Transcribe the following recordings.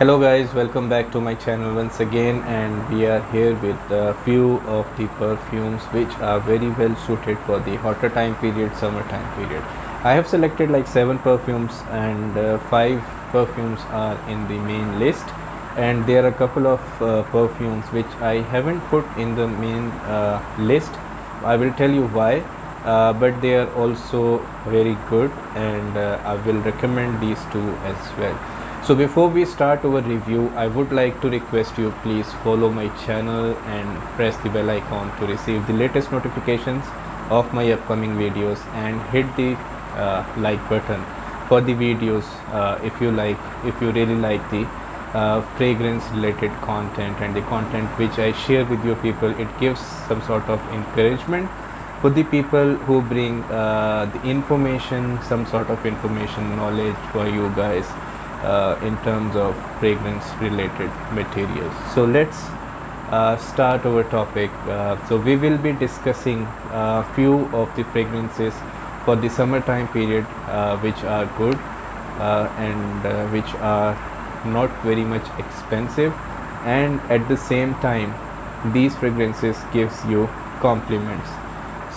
Hello guys, welcome back to my channel once again, and we are here with a few of the perfumes which are very well suited for the hotter time period, summertime period. I have selected like 7 perfumes, and 5 perfumes are in the main list, and there are a couple of perfumes which I haven't put in the main list. I will tell you why, but they are also very good, and I will recommend these two as well. So before we start our review, I would like to request you, please follow my channel and press the bell icon to receive the latest notifications of my upcoming videos, and hit the like button for the videos if you really like the fragrance related content and the content which I share with you people. It gives some sort of encouragement for the people who bring the information, some sort of information, knowledge for you guys in terms of fragrance related materials. So let's start our topic. So we will be discussing a few of the fragrances for the summertime period which are good and which are not very much expensive, and at the same time these fragrances gives you compliments.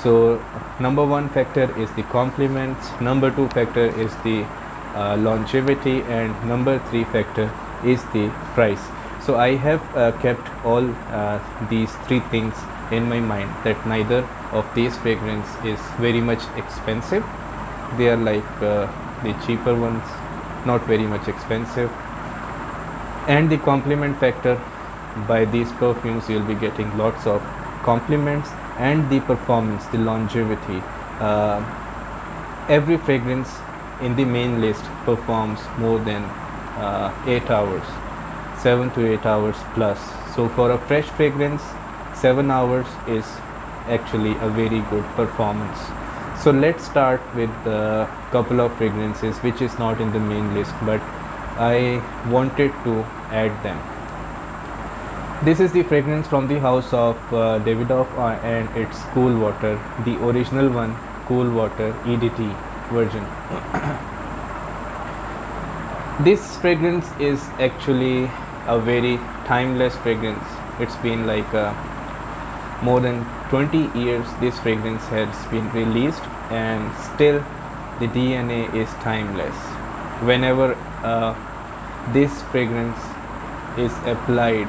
So number one factor is the compliments, number two factor is the longevity, and number 3 factor is the price. So I have kept all these 3 things in my mind, that neither of these fragrance is very much expensive. They are like the cheaper ones, not very much expensive, and the compliment factor. By these perfumes you will be getting lots of compliments, and the performance, the longevity. Every fragrance in the main list performs more than 8 hours, 7 to 8 hours plus. So for a fresh fragrance, 7 hours is actually a very good performance. So let's start with a couple of fragrances which is not in the main list, but I wanted to add them. This is the fragrance from the house of Davidoff, and it's Cool Water, the original one, Cool Water EDT version. This fragrance is actually a very timeless fragrance. It's been like more than 20 years this fragrance has been released, and still the DNA is timeless. Whenever this fragrance is applied,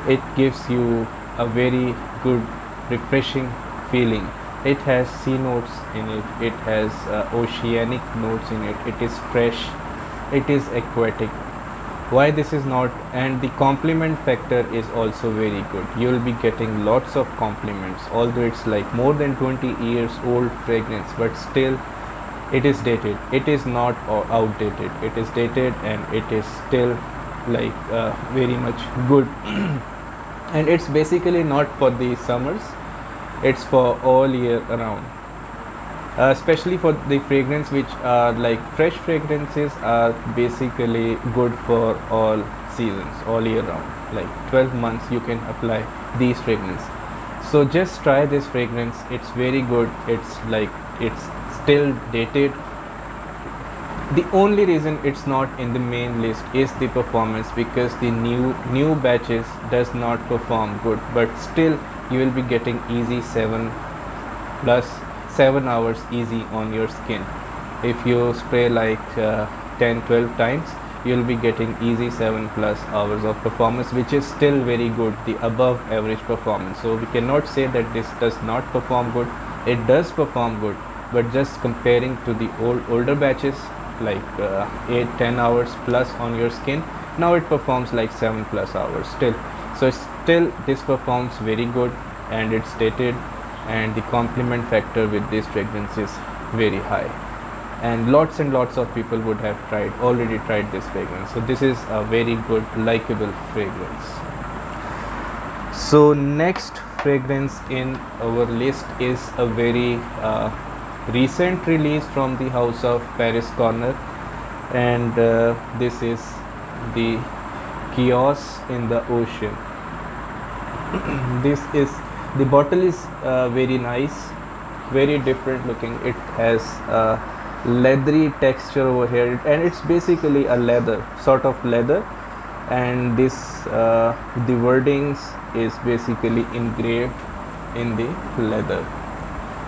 it gives you a very good refreshing feeling. It has sea notes in it, it has oceanic notes in it, it is fresh, it is aquatic. Why this is not? And the compliment factor is also very good. You will be getting lots of compliments, although it's like more than 20 years old fragrance, but still it is dated. It is not outdated, it is dated, and it is still like very much good. And it's basically not for the summers, it's for all year around. Especially for the fragrance which are like fresh fragrances are basically good for all seasons, all year round. Like 12 months you can apply these fragrance. So just try this fragrance, it's very good. It's like it's still dated. The only reason it's not in the main list is the performance, because the new batches does not perform good, but still you will be getting easy 7 hours easy on your skin. If you spray like 10-12 times, you will be getting easy 7+ hours of performance, which is still very good, the above average performance. So we cannot say that this does not perform good. It does perform good, but just comparing to the older batches, like 8-10 hours plus on your skin, now it performs like 7+ hours still. So still this performs very good, and it's dated, and the compliment factor with this fragrance is very high, and lots of people would have already tried this fragrance. So this is a very good likable fragrance. So next fragrance in our list is a very recent release from the house of Paris Corner, and this is the Chaos in the Ocean. The bottle is very nice, very different looking. It has leathery texture over here, and it's basically a leather, sort of leather, and this the wordings is basically engraved in the leather.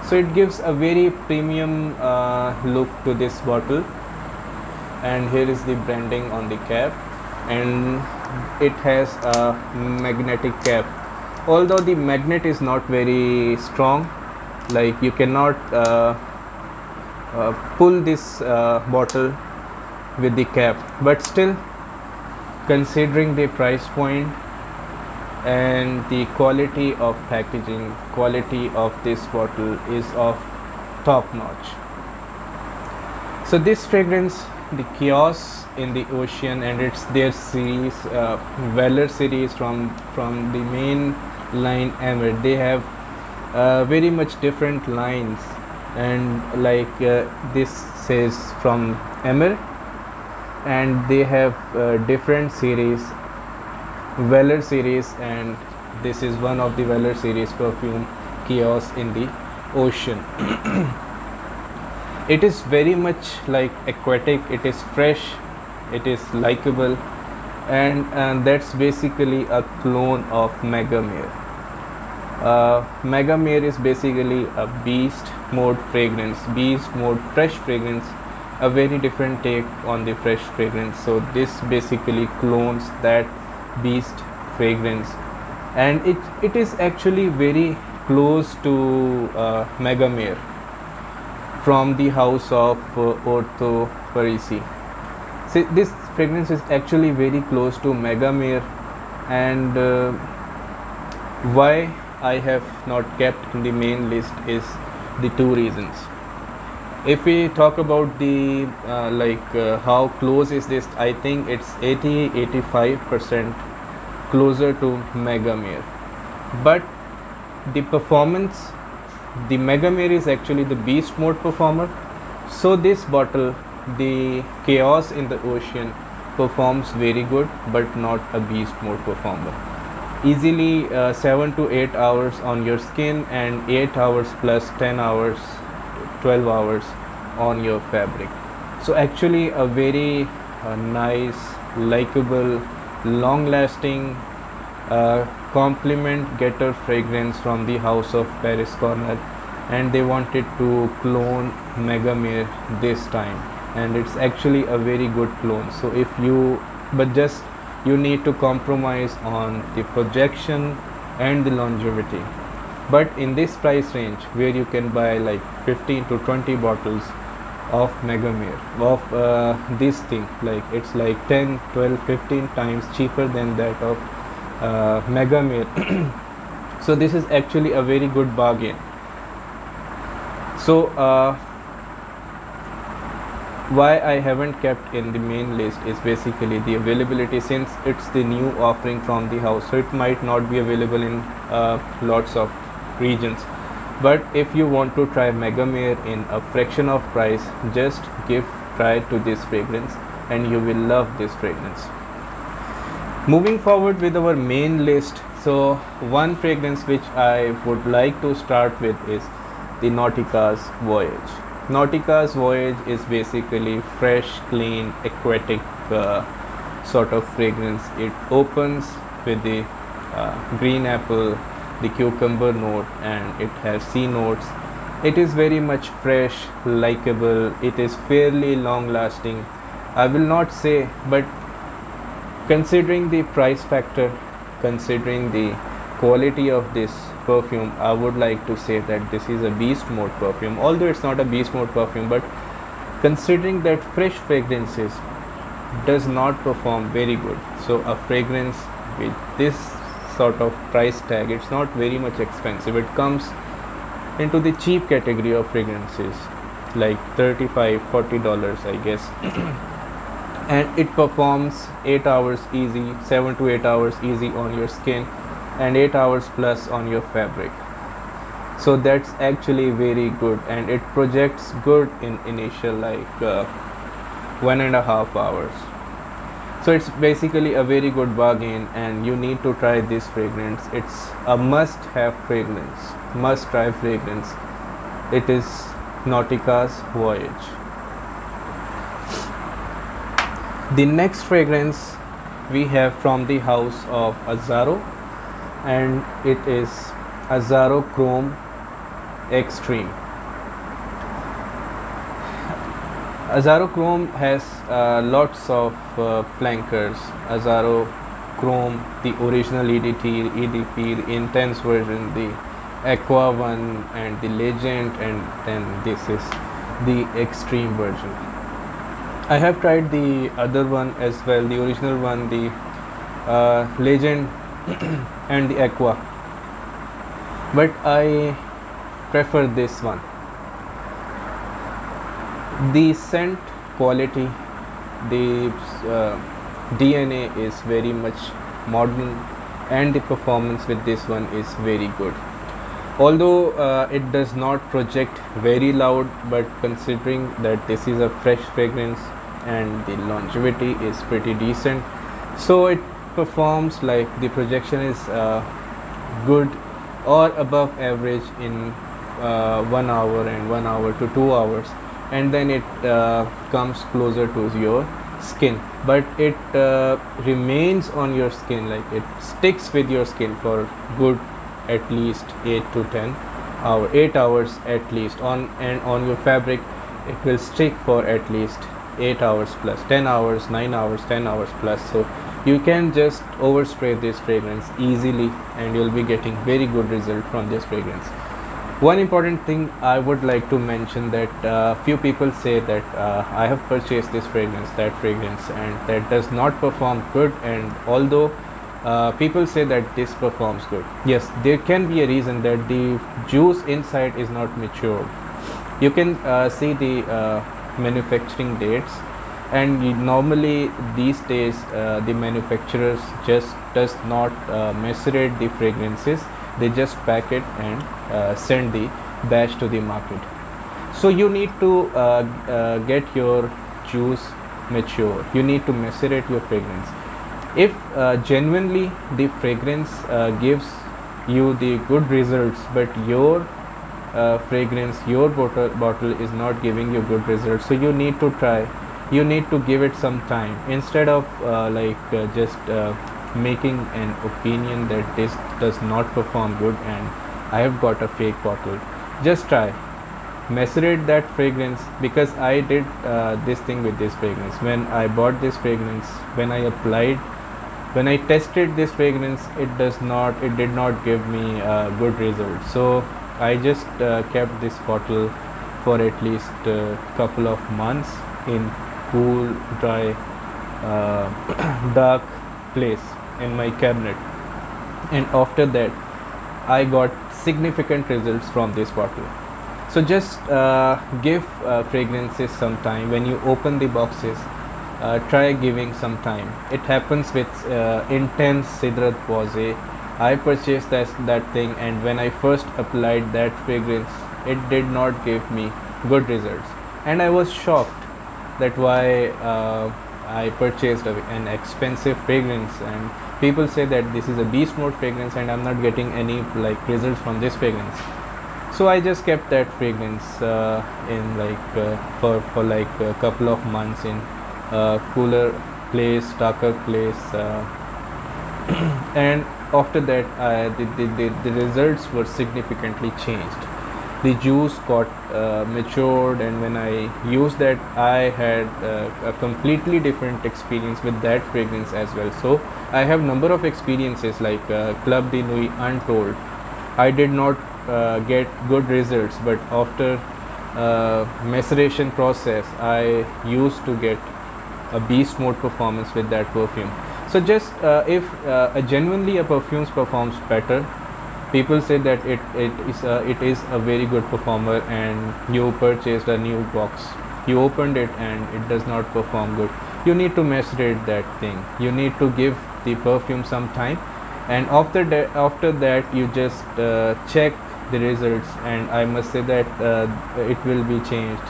So it gives a very premium look to this bottle. And here is the branding on the cap, and it has a magnetic cap, although the magnet is not very strong, like you cannot pull this bottle with the cap, but still, considering the price point and the quality of packaging, quality of this bottle is of top notch. So this fragrance, the Chaos in the Ocean, and it's their series, Valor series from the main line Emir. They have very much different lines, and like this says from Emir, and they have different series, Valor series, and this is one of the Valor series perfume, Chaos in the Ocean. It is very much like aquatic, it is fresh, it is likable, and that's basically a clone of Megamere. Megamere is basically a beast mode fragrance, beast mode fresh fragrance, a very different take on the fresh fragrance. So this basically clones that beast fragrance, and it is actually very close to Megamere from the house of Ortho Parisi. See, this fragrance is actually very close to Megamere, and why I have not kept in the main list is the two reasons. If we talk about the how close is this, I think it's 80-85% closer to Megamere, but the performance, the Megamere is actually the beast mode performer. So this bottle, the Chaos in the Ocean, performs very good, but not a beast mode performer. Easily 7 to 8 hours on your skin, and 8 hours plus 10 hours, 12 hours on your fabric. So actually a very nice, likable, long lasting compliment getter fragrance from the house of Paris Corner, and they wanted to clone Megamere this time, and it's actually a very good clone. So if you, but just you need to compromise on the projection and the longevity, but in this price range where you can buy like 15 to 20 bottles of Megamere, of this thing, like it's like 10, 12, 15 times cheaper than that of Megamere. So this is actually a very good bargain. So why I haven't kept in the main list is basically the availability, since it's the new offering from the house, so it might not be available in lots of regions. But if you want to try Megamere in a fraction of price, just give try to this fragrance and you will love this fragrance. Moving forward with our main list, so one fragrance which I would like to start with is the Nautica's Voyage. Nautica's Voyage is basically fresh, clean, aquatic sort of fragrance. It opens with the green apple, the cucumber note, and it has sea notes. It is very much fresh, likable. It is fairly long lasting. I will not say, but considering the price factor, considering the quality of this perfume, I would like to say that this is a beast mode perfume, although it's not a beast mode perfume. But considering that fresh fragrances does not perform very good, so a fragrance with this sort of price tag, it's not very much expensive, it comes into the cheap category of fragrances, like $35-40 I guess. And it performs 8 hours easy, 7 to 8 hours easy on your skin, and 8 hours plus on your fabric. So that's actually very good, and it projects good in initial like 1.5 hours. So it's basically a very good bargain, and you need to try this fragrance. It's a must have fragrance, must try fragrance. It is Nautica's Voyage. The next fragrance we have from the house of Azzaro, and it is Azzaro Chrome Extreme. Azzaro Chrome has lots of flankers. Azzaro Chrome, the original EDP, the intense version, the Aqua one, and the Legend, and then this is the Extreme version. I have tried the other one as well, the original one, the Legend and the Aqua, but I prefer this one. The scent quality, the DNA is very much modern, and the performance with this one is very good. Although it does not project very loud, but considering that this is a fresh fragrance and the longevity is pretty decent, so it performs like the projection is good or above average in 1 hour and 1 hour to 2 hours, and then it comes closer to your skin, but it remains on your skin, like it sticks with your skin for good at least 8 hours at least on, and on your fabric it will stick for at least 8 hours plus, 10 hours, 9 hours, 10 hours plus. So you can just overspray this fragrance easily and you'll be getting very good result from this fragrance. One important thing I would like to mention, that few people say that I have purchased this fragrance, that fragrance, and that does not perform good, and although people say that this performs good, yes, there can be a reason that the juice inside is not matured. You can see the manufacturing dates, and normally these days the manufacturers just does not macerate the fragrances, they just pack it and send the batch to the market. So you need to get your juice mature, you need to macerate your fragrance. If genuinely the fragrance gives you the good results, but your fragrance, your bottle is not giving you good results, so you need to try, you need to give it some time, instead of just making an opinion that this does not perform good and I have got a fake bottle. Just try, macerate that fragrance, because I did this thing with this fragrance. When I bought this fragrance, when I tested this fragrance, it did not give me good results. So I just kept this bottle for at least a couple of months in cool, dry, dark place in my cabinet, and after that I got significant results from this bottle. So just give fragrances some time. When you open the boxes, try giving some time. It happens with intense Sidrat Pose. I purchased that thing, and when I first applied that fragrance, it did not give me good results, and I was shocked. That why I purchased an expensive fragrance, and people say that this is a beast mode fragrance and I'm not getting any results from this fragrance. So I just kept that fragrance in for a couple of months in cooler place, darker place, and after that the results were significantly changed. The juice got matured, and when I used that, I had a completely different experience with that fragrance as well. So I have number of experiences like Club de Nuit Untold. I did not get good results, but after maceration process, I used to get a beast mode performance with that perfume. So just if genuinely a perfume performs better, people say that it is a very good performer, and you purchased a new box, you opened it and it does not perform good, you need to macerate that thing, you need to give the perfume some time, and after that you just check the results, and I must say that it will be changed,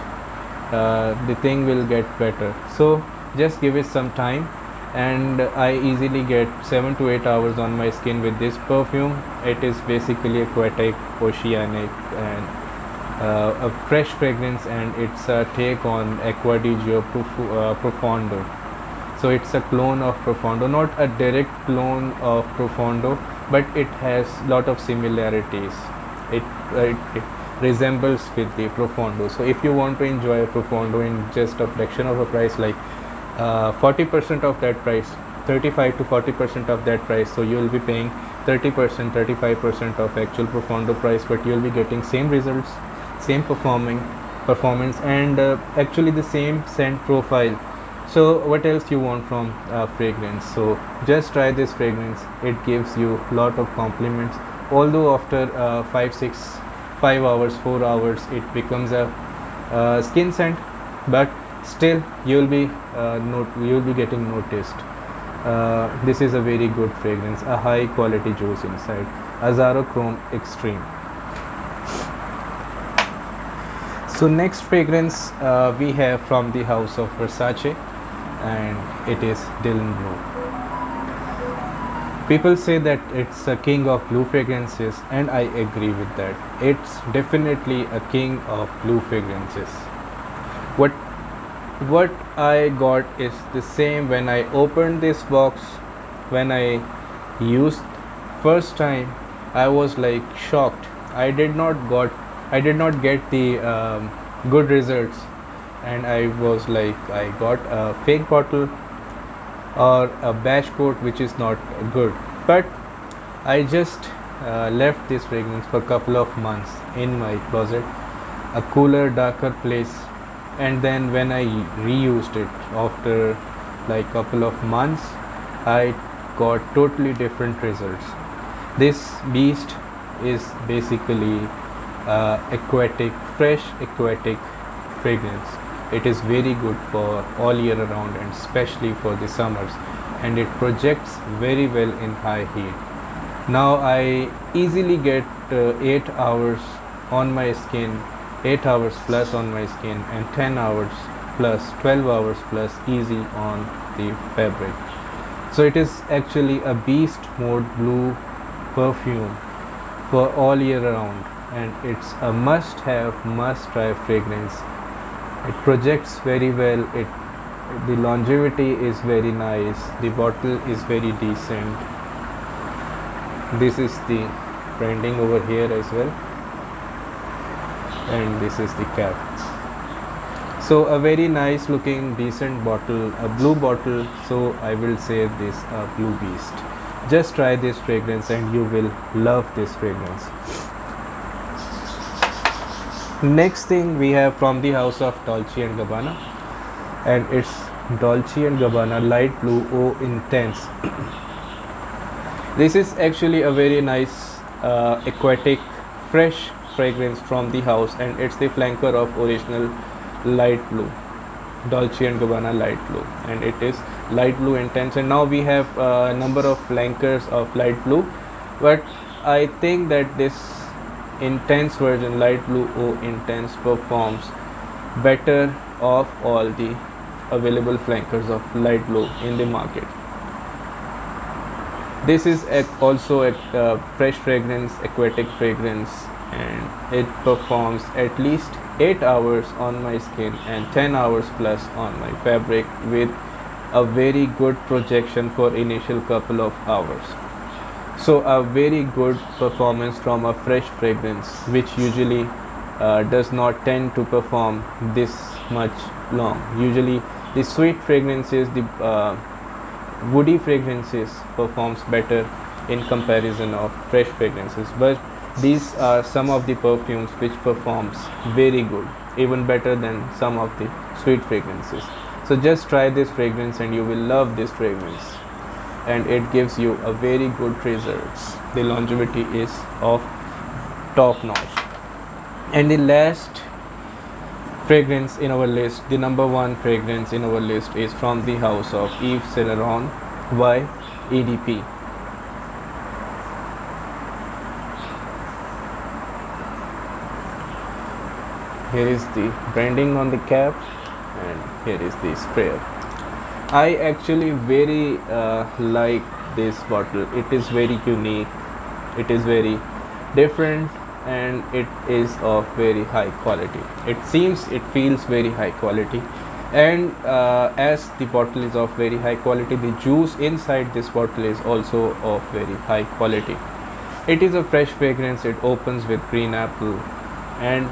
the thing will get better. So just give it some time, and I easily get 7 to 8 hours on my skin with this perfume. It is basically aquatic, oceanic, and a fresh fragrance, and it's a take on Acqua di Gio Profondo. So it's a clone of Profondo, not a direct clone of Profondo, but it has lot of similarities. It resembles with the Profondo. So if you want to enjoy a Profondo in just a fraction of a price, like 40% of that price, 35 to 40% of that price, so you will be paying 30%, 35% of actual Profondo price, but you will be getting same results, same performance, and actually the same scent profile. So what else you want from fragrance? So just try this fragrance. It gives you lot of compliments. Although after 5 hours, 4 hours, it becomes a skin scent, but still you'll be getting noticed. This is a very good fragrance, a high quality juice inside. Azzaro Chrome Extreme. So next fragrance we have from the house of Versace, and it is Dylan Blue. People say that it's a king of blue fragrances, and I agree with that. It's definitely a king of blue fragrances. What I got is the same when I opened this box. When I used first time, I was like shocked. I did not get the good results, and I was like, I got a fake bottle or a batch coat which is not good. But I just left this fragrance for a couple of months in my closet, a cooler, darker place, and then when I reused it after like couple of months, I got totally different results. This beast is basically fresh aquatic fragrance. It is very good for all year around, and especially for the summers, and it projects very well in high heat. Now I easily get 8 hours on my skin, 8 hours plus on my skin, and 10 hours plus, 12 hours plus easy on the fabric. So it is actually a beast mode blue perfume for all year round, and it's a must have, must try fragrance. It projects very well. The longevity is very nice. The bottle is very decent. This is the branding over here as well, and this is the cap. So a very nice looking decent bottle, a blue bottle. So I will say this blue beast. Just try this fragrance and you will love this fragrance. Next thing we have from the house of Dolce and Gabbana, and it's Dolce and Gabbana Light Blue O Intense. This is actually a very nice aquatic fresh fragrance from the house, and it's the flanker of original Light Blue, Dolce and Gabbana Light Blue, and it is Light Blue Intense. And now we have a number of flankers of Light Blue, but I think that this intense version, Light Blue O Intense, performs better of all the available flankers of Light Blue in the market. This is also a fresh fragrance, aquatic fragrance, and it performs at least 8 hours on my skin and 10 hours plus on my fabric, with a very good projection for initial couple of hours. So a very good performance from a fresh fragrance, which usually does not tend to perform this much long. Usually the sweet fragrances, the woody fragrances performs better in comparison of fresh fragrances, but these are some of the perfumes which performs very good, even better than some of the sweet fragrances. So just try this fragrance and you will love this fragrance, and it gives you a very good results. The longevity is of top notch. And the last fragrance in our list, the number one fragrance in our list, is from the house of Yves Saint Laurent by EDP. Here is the branding on the cap, and here is the sprayer. I actually very like this bottle. It is very unique, it is very different, and it is of very high quality. It feels very high quality. And as the bottle is of very high quality, the juice inside this bottle is also of very high quality. It is a fresh fragrance. It opens with green apple, and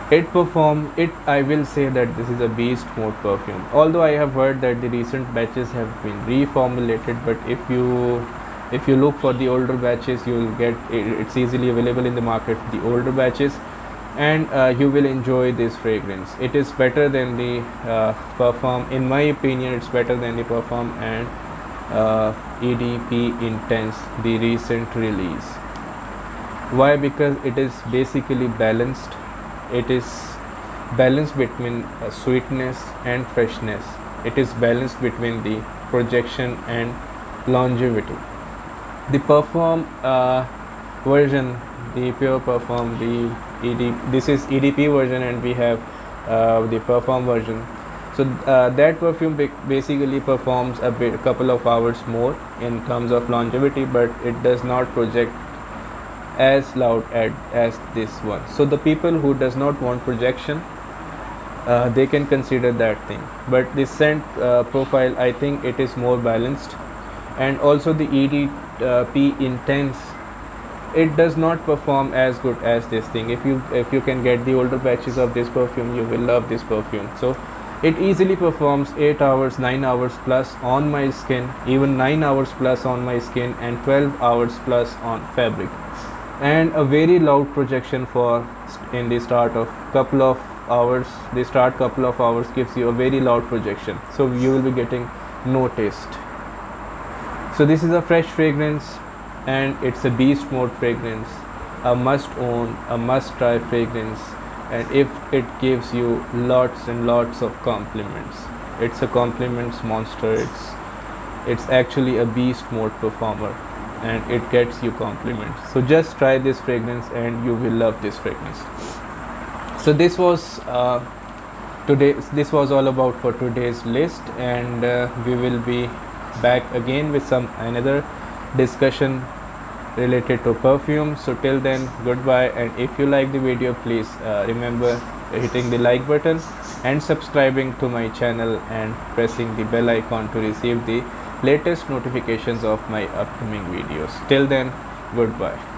I will say that this is a beast mode perfume. Although I have heard that the recent batches have been reformulated, but if you look for the older batches, you will get it's easily available in the market, the older batches, and you will enjoy this fragrance. It is better than the Parfum. In my opinion, it's better than the Parfum and EDP Intense, the recent release. Why? Because it is basically balanced. It is balanced between sweetness and freshness. It is balanced between the projection and longevity. The Parfum version, the pure Parfum, this is EDP version, and we have the Parfum version. So that perfume basically performs a couple of hours more in terms of longevity, but it does not project as loud as this one. So the people who does not want projection, they can consider that thing. But the scent profile, I think it is more balanced. And also the EDP Intense, it does not perform as good as this thing. If you can get the older batches of this perfume, you will love this perfume. So it easily performs 8 hours, 9 hours plus on my skin, even 9 hours plus on my skin, and 12 hours plus on fabric. And a very loud projection for in the start of couple of hours. The start couple of hours gives you a very loud projection, so you will be getting no taste. So this is a fresh fragrance, and it's a beast mode fragrance, a must own, a must try fragrance. And if it gives you lots and lots of compliments, it's a compliments monster. It's actually a beast mode performer, and it gets you compliments. So just try this fragrance and you will love this fragrance. So this was this was all about for today's list, and we will be back again with another discussion related to perfume. So till then, goodbye. And if you like the video, please remember hitting the like button and subscribing to my channel and pressing the bell icon to receive the latest notifications of my upcoming videos. Till then, goodbye.